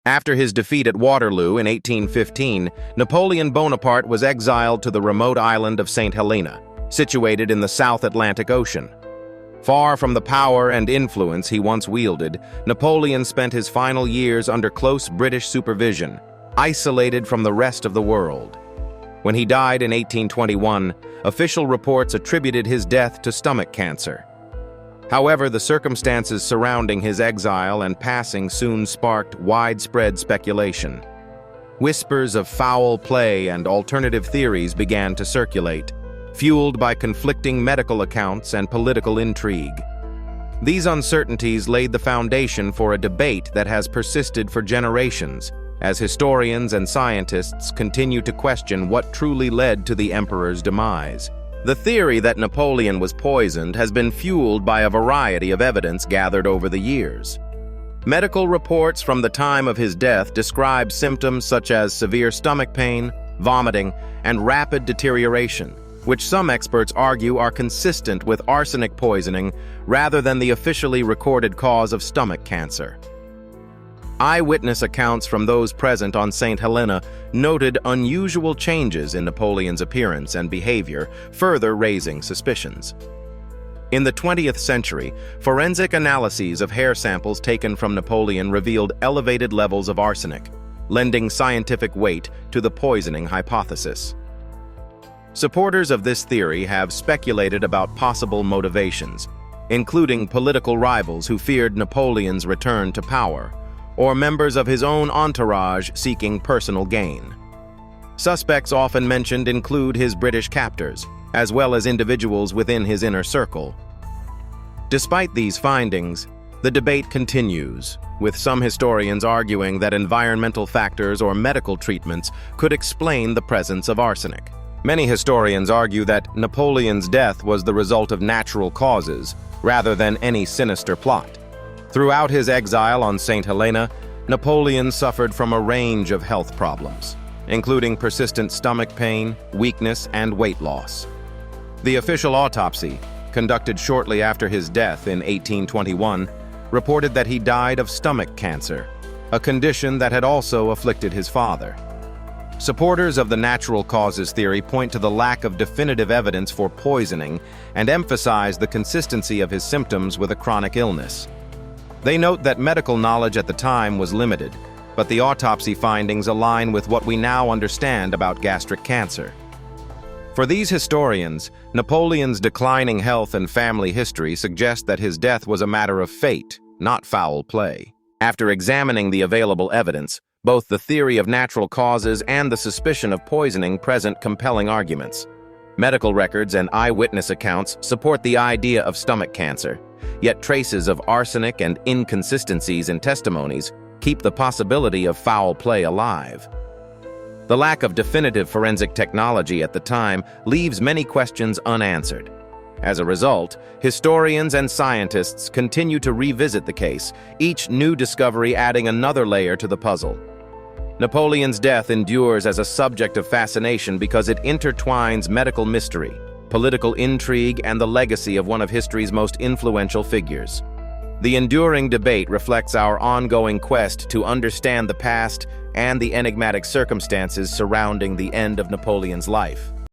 After his defeat at Waterloo in 1815, Napoleon Bonaparte was exiled to the remote island of Saint Helena, situated in the South Atlantic Ocean. Far from the power and influence he once wielded, Napoleon spent his final years under close British supervision, isolated from the rest of the world. When he died in 1821, official reports attributed his death to stomach cancer. However, the circumstances surrounding his exile and passing soon sparked widespread speculation. Whispers of foul play and alternative theories began to circulate, fueled by conflicting medical accounts and political intrigue. These uncertainties laid the foundation for a debate that has persisted for generations, as historians and scientists continue to question what truly led to the emperor's demise. The theory that Napoleon was poisoned has been fueled by a variety of evidence gathered over the years. Medical reports from the time of his death describe symptoms such as severe stomach pain, vomiting, and rapid deterioration, which some experts argue are consistent with arsenic poisoning rather than the officially recorded cause of stomach cancer. Eyewitness accounts from those present on Saint Helena noted unusual changes in Napoleon's appearance and behavior, further raising suspicions. In the 20th century, forensic analyses of hair samples taken from Napoleon revealed elevated levels of arsenic, lending scientific weight to the poisoning hypothesis. Supporters of this theory have speculated about possible motivations, including political rivals who feared Napoleon's return to power, or members of his own entourage seeking personal gain. Suspects often mentioned include his British captors, as well as individuals within his inner circle. Despite these findings, the debate continues, with some historians arguing that environmental factors or medical treatments could explain the presence of arsenic. Many historians argue that Napoleon's death was the result of natural causes, rather than any sinister plot. Throughout his exile on Saint Helena, Napoleon suffered from a range of health problems, including persistent stomach pain, weakness, and weight loss. The official autopsy, conducted shortly after his death in 1821, reported that he died of stomach cancer, a condition that had also afflicted his father. Supporters of the natural causes theory point to the lack of definitive evidence for poisoning and emphasize the consistency of his symptoms with a chronic illness. They note that medical knowledge at the time was limited, but the autopsy findings align with what we now understand about gastric cancer. For these historians, Napoleon's declining health and family history suggest that his death was a matter of fate, not foul play. After examining the available evidence, both the theory of natural causes and the suspicion of poisoning present compelling arguments. Medical records and eyewitness accounts support the idea of stomach cancer, yet traces of arsenic and inconsistencies in testimonies keep the possibility of foul play alive. The lack of definitive forensic technology at the time leaves many questions unanswered. As a result, historians and scientists continue to revisit the case, each new discovery adding another layer to the puzzle. Napoleon's death endures as a subject of fascination because it intertwines medical mystery, political intrigue, and the legacy of one of history's most influential figures. The enduring debate reflects our ongoing quest to understand the past and the enigmatic circumstances surrounding the end of Napoleon's life.